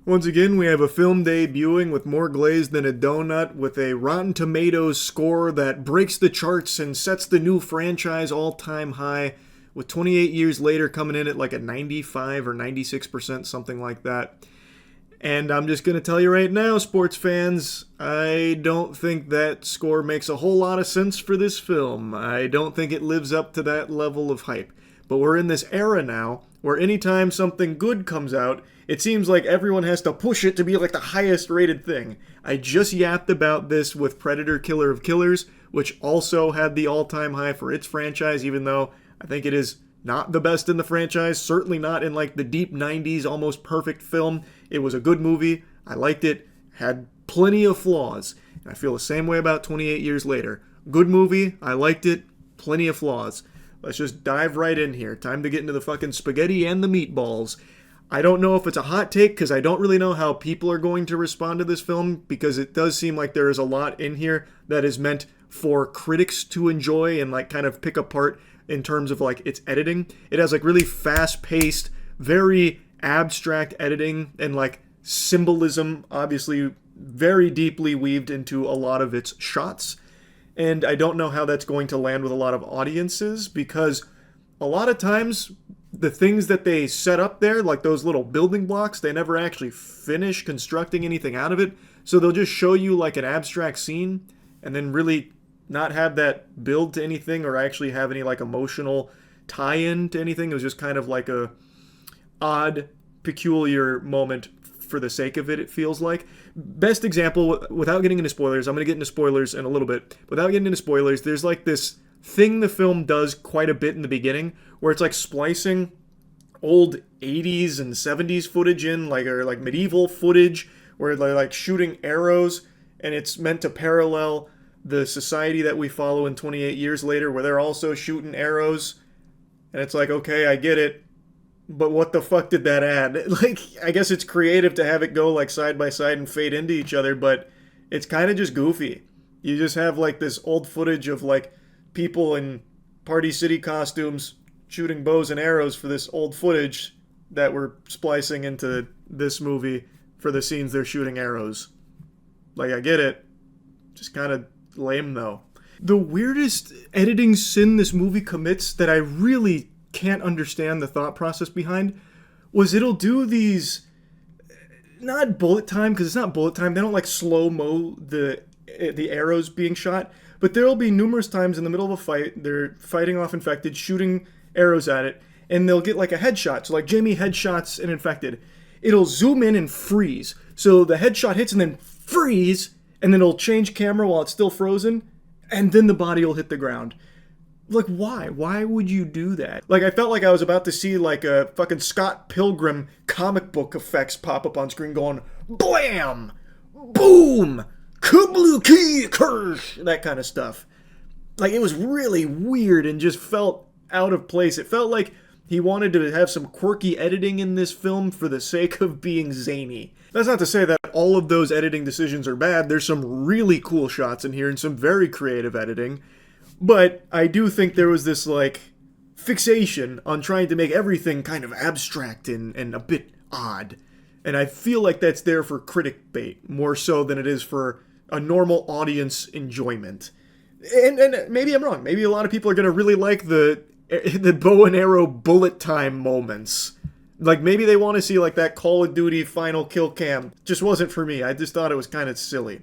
Once again, we have a film debuting with more glaze than a donut, with a Rotten Tomatoes score that breaks the charts and sets the new franchise all-time high, with 28 years later coming in at like a 95 or 96%, something like that. And I'm just going to tell you right now, sports fans, I don't think that score makes a whole lot of sense for this film. I don't think it lives up to that level of hype. But we're in this era now where anytime something good comes out, it seems like everyone has to push it to be like the highest rated thing. I just yapped about this with Predator Killer of Killers, which also had the all-time high for its franchise, even though I think it is not the best in the franchise, certainly not in like the deep 90s almost perfect film. It was a good movie. I liked it. Had plenty of flaws. And I feel the same way about 28 years later. Good movie. I liked it. Plenty of flaws. Let's just dive right in here. Time to get into the fucking spaghetti and the meatballs. I don't know if it's a hot take because I don't really know how people are going to respond to this film, because it does seem like there is a lot in here that is meant for critics to enjoy and like kind of pick apart in terms of like its editing. It has like really fast-paced, very abstract editing and like symbolism, obviously very deeply weaved into a lot of its shots. And I don't know how that's going to land with a lot of audiences, because a lot of times the things that they set up there, like those little building blocks, they never actually finish constructing anything out of it. So they'll just show you like an abstract scene and then really not have that build to anything or actually have any like emotional tie-in to anything. It was just kind of like a odd, peculiar moment for the sake of it, it feels like. Best example, without getting into spoilers, I'm going to get into spoilers in a little bit. Without getting into spoilers, there's like this thing the film does quite a bit in the beginning where it's like splicing old 80s and 70s footage in, like, or like medieval footage where they're like shooting arrows, and it's meant to parallel the society that we follow in 28 years later where they're also shooting arrows. And it's like, okay, I get it, but what the fuck did that add? Like, I guess it's creative to have it go like side by side and fade into each other, but it's kind of just goofy. You just have like this old footage of like people in Party City costumes shooting bows and arrows for this old footage that we're splicing into this movie for the scenes they're shooting arrows. Like, I get it. Just kind of lame, though. The weirdest editing sin this movie commits that I really can't understand the thought process behind was it'll do these, not bullet time, because it's not bullet time. They don't like slow-mo the arrows being shot, but there'll be numerous times in the middle of a fight, they're fighting off infected, shooting arrows at it, and they'll get like a headshot. So like Jamie headshots an infected. It'll zoom in and freeze. So the headshot hits and then freeze, and then it'll change camera while it's still frozen, and then the body will hit the ground. Like, why? Why would you do that? Like, I felt like I was about to see like a fucking Scott Pilgrim comic book effects pop up on screen going, blam! Boom! Kablookie Kirsch! That kind of stuff. Like, it was really weird and just felt out of place. It felt like he wanted to have some quirky editing in this film for the sake of being zany. That's not to say that all of those editing decisions are bad. There's some really cool shots in here and some very creative editing. But I do think there was this, like, fixation on trying to make everything kind of abstract and a bit odd. And I feel like that's there for critic bait, more so than it is for a normal audience enjoyment. And maybe I'm wrong. Maybe a lot of people are going to really like the bow and arrow bullet time moments. Like, maybe they want to see, like, that Call of Duty final kill cam. Just wasn't for me. I just thought it was kind of silly.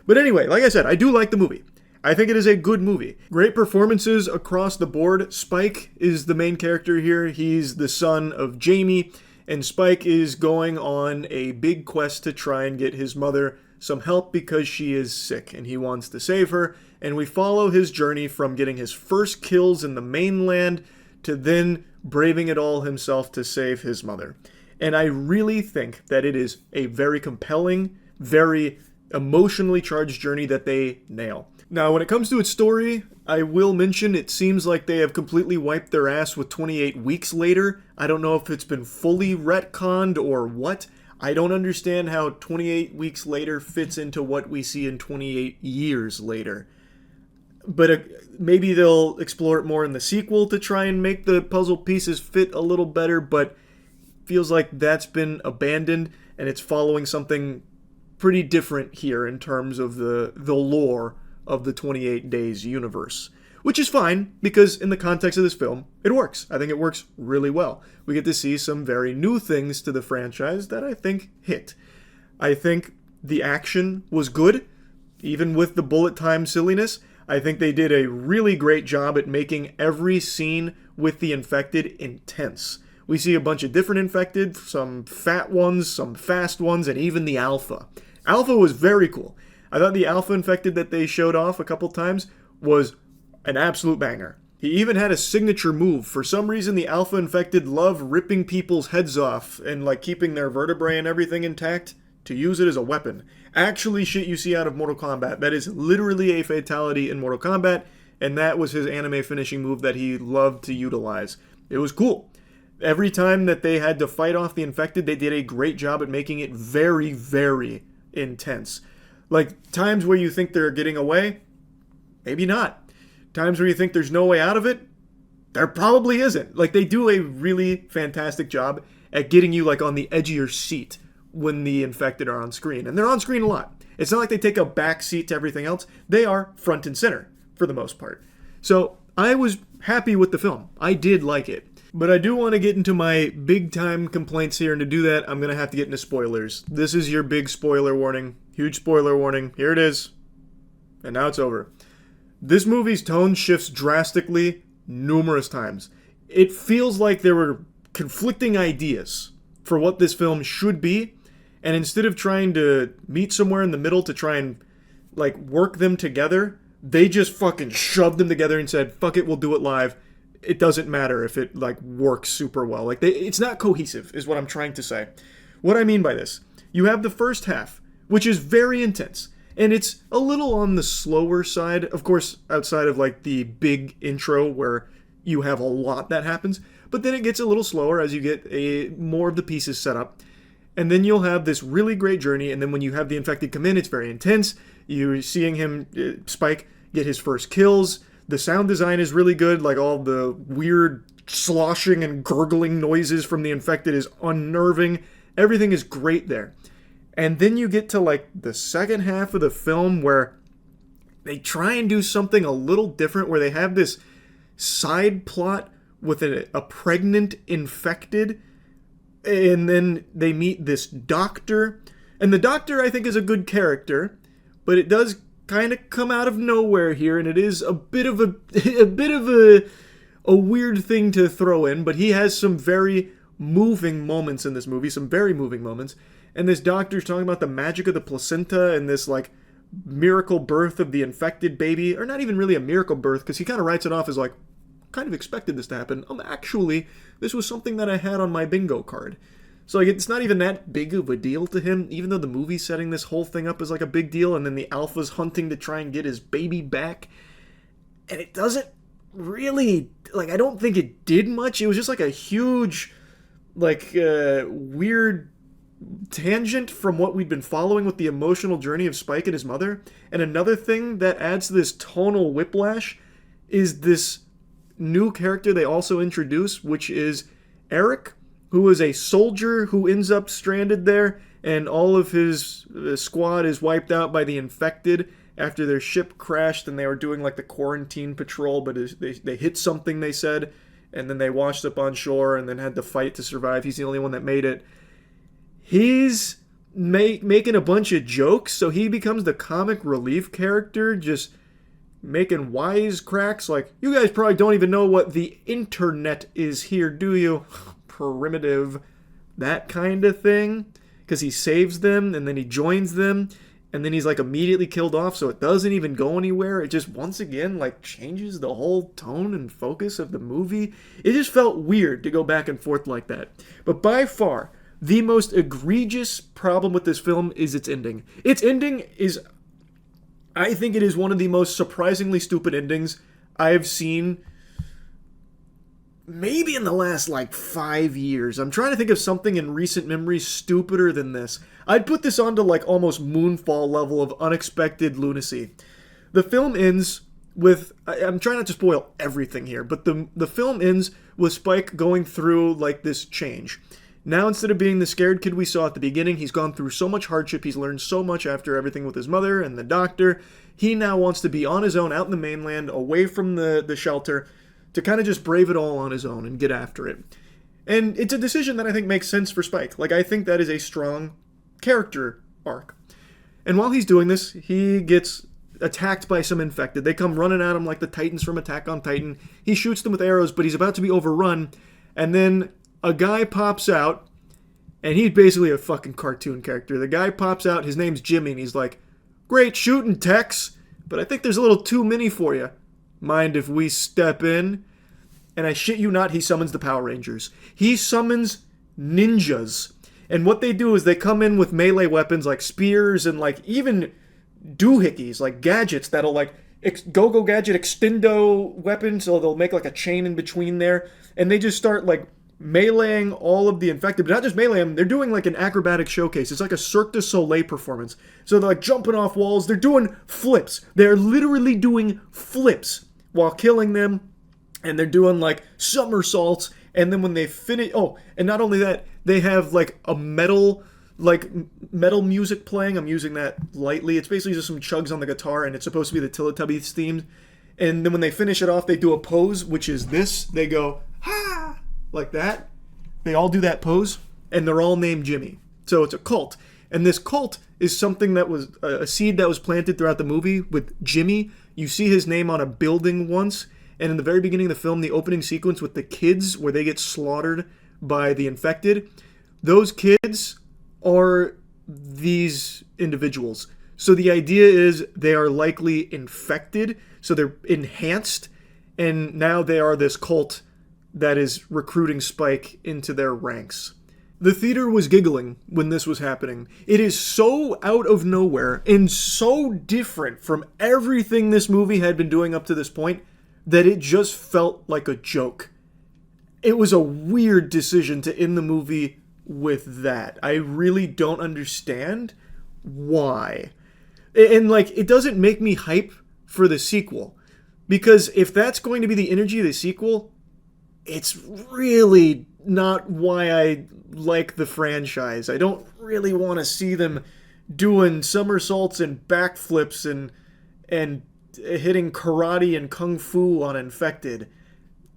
But anyway, like I said, I do like the movie. I think it is a good movie. Great performances across the board. Spike is the main character here. He's the son of Jamie, and Spike is going on a big quest to try and get his mother some help because she is sick, and he wants to save her. And we follow his journey from getting his first kills in the mainland to then braving it all himself to save his mother. And I really think that it is a very compelling, very emotionally charged journey that they nail. Now, when it comes to its story, I will mention it seems like they have completely wiped their ass with 28 weeks later. I don't know if it's been fully retconned or what. I don't understand how 28 weeks later fits into what we see in 28 years later. But maybe they'll explore it more in the sequel to try and make the puzzle pieces fit a little better, but feels like that's been abandoned. and it's following something pretty different here in terms of the lore of the 28 Days universe. Which is fine, because in the context of this film, it works. I think it works really well. We get to see some very new things to the franchise that I think hit. I think the action was good, even with the bullet time silliness. I think they did a really great job at making every scene with the infected intense. We see a bunch of different infected, some fat ones, some fast ones, and even the alpha. Alpha was very cool. I thought the alpha infected that they showed off a couple times was an absolute banger. He even had a signature move. For some reason, the alpha infected love ripping people's heads off and like keeping their vertebrae and everything intact to use it as a weapon. Actually shit you see out of Mortal Kombat. That is literally a fatality in Mortal Kombat, and that was his anime finishing move that he loved to utilize. It was cool. Every time that they had to fight off the infected, they did a great job at making it very, very intense. Like, times where you think they're getting away, maybe not. Times where you think there's no way out of it, there probably isn't. Like, they do a really fantastic job at getting you, like, on the edge of your seat when the infected are on screen. And they're on screen a lot. It's not like they take a back seat to everything else. They are front and center, for the most part. So, I was happy with the film. I did like it. But I do want to get into my big-time complaints here, and to do that, I'm going to have to get into spoilers. This is your big spoiler warning. Huge spoiler warning. Here it is. And now it's over. This movie's tone shifts drastically numerous times. It feels like there were conflicting ideas for what this film should be, and instead of trying to meet somewhere in the middle to try and, like, work them together, they just fucking shoved them together and said, fuck it, we'll do it live. It doesn't matter if it, like, works super well. Like, it's not cohesive, is what I'm trying to say. What I mean by this, you have the first half, which is very intense. And it's a little on the slower side, of course, outside of like the big intro where you have a lot that happens. But then it gets a little slower as you get more of the pieces set up. And then you'll have this really great journey. And then when you have the infected come in, it's very intense. You're seeing him, Spike, get his first kills. The sound design is really good. Like all the weird sloshing and gurgling noises from the infected is unnerving. Everything is great there. And then you get to like the second half of the film where they try and do something a little different, where they have this side plot with a pregnant infected, and then they meet this doctor. And the doctor, I think, is a good character, but it does kind of come out of nowhere here, and it is a bit of a weird thing to throw in, but he has some very moving moments in this movie, some very moving moments. And this doctor's talking about the magic of the placenta and this, like, miracle birth of the infected baby. Or not even really a miracle birth, because he kind of writes it off as, like, kind of expected this to happen. Actually, this was something that I had on my bingo card. So, like, it's not even that big of a deal to him, even though the movie's setting this whole thing up as, like, a big deal. And then the alpha's hunting to try and get his baby back. And it doesn't really, like, I don't think it did much. It was just, like, a huge, like, weird tangent from what we'd been following with the emotional journey of Spike and his mother. And another thing that adds to this tonal whiplash is this new character they also introduce, which is Eric, who is a soldier who ends up stranded there, and all of his squad is wiped out by the infected after their ship crashed and they were doing like the quarantine patrol, but they hit something, they said, and then they washed up on shore and then had to fight to survive. He's the only one that made it. He's making a bunch of jokes, so he becomes the comic relief character, just making wisecracks like, you guys probably don't even know what the internet is here, do you? Primitive. That kind of thing. Because he saves them, and then he joins them, and then he's like immediately killed off, so it doesn't even go anywhere. It just, once again, like changes the whole tone and focus of the movie. It just felt weird to go back and forth like that. But by far, the most egregious problem with this film is its ending. Its ending is, I think it is one of the most surprisingly stupid endings I've seen maybe in the last, like, 5 years. I'm trying to think of something in recent memory stupider than this. I'd put this onto, like, almost Moonfall level of unexpected lunacy. The film ends with, I'm trying not to spoil everything here, but the film ends with Spike going through, like, this change. Now, instead of being the scared kid we saw at the beginning, he's gone through so much hardship, he's learned so much after everything with his mother and the doctor. He now wants to be on his own out in the mainland, away from the shelter, to kind of just brave it all on his own and get after it. And it's a decision that I think makes sense for Spike. Like, I think that is a strong character arc. And while he's doing this, he gets attacked by some infected. They come running at him like the Titans from Attack on Titan. He shoots them with arrows, but he's about to be overrun. And then a guy pops out, and he's basically a fucking cartoon character. The guy pops out, his name's Jimmy, and he's like, "Great shooting, Tex, but I think there's a little too many for you. Mind if we step in?" And I shit you not, he summons the Power Rangers. He summons ninjas. And what they do is they come in with melee weapons like spears and like even doohickeys, like gadgets that'll like go-go gadget extendo weapons, so they'll make like a chain in between there. And they just start like meleeing all of the infected, but not just melee them, they're doing like an acrobatic showcase. It's like a Cirque du Soleil performance. So they're like jumping off walls, they're doing flips. They're literally doing flips while killing them, and they're doing like somersaults. And then when they finish, and not only that, they have like a metal music playing. I'm using that lightly. It's basically just some chugs on the guitar, and it's supposed to be the Teletubbies theme. And then when they finish it off, they do a pose, which is this. They go, "Ha!" like that. They all do that pose, and they're all named Jimmy. So it's a cult. And this cult is something that was a seed that was planted throughout the movie with Jimmy. You see his name on a building once, and in the very beginning of the film, the opening sequence with the kids where they get slaughtered by the infected, those kids are these individuals. So the idea is they are likely infected, so they're enhanced, and now they are this cult that is recruiting Spike into their ranks. The theater was giggling when this was happening. It is so out of nowhere and so different from everything this movie had been doing up to this point that it just felt like a joke. It was a weird decision to end the movie with that. I really don't understand why. And like, it doesn't make me hype for the sequel. Because if that's going to be the energy of the sequel, it's really not why I like the franchise. I don't really want to see them doing somersaults and backflips and hitting karate and kung fu on infected.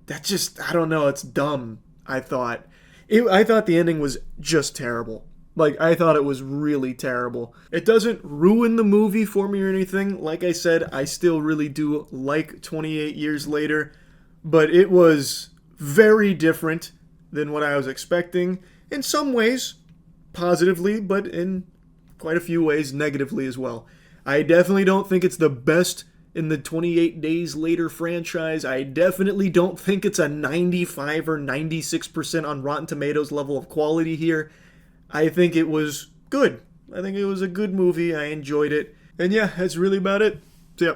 That just, I don't know, it's dumb, I thought. I thought the ending was just terrible. Like, I thought it was really terrible. It doesn't ruin the movie for me or anything. Like I said, I still really do like 28 Years Later, but it was very different than what I was expecting. In some ways, positively, but in quite a few ways, negatively as well. I definitely don't think it's the best in the 28 Days Later franchise. I definitely don't think it's a 95 or 96% on Rotten Tomatoes level of quality here. I think it was good. I think it was a good movie. I enjoyed it. And yeah, that's really about it. So, yeah.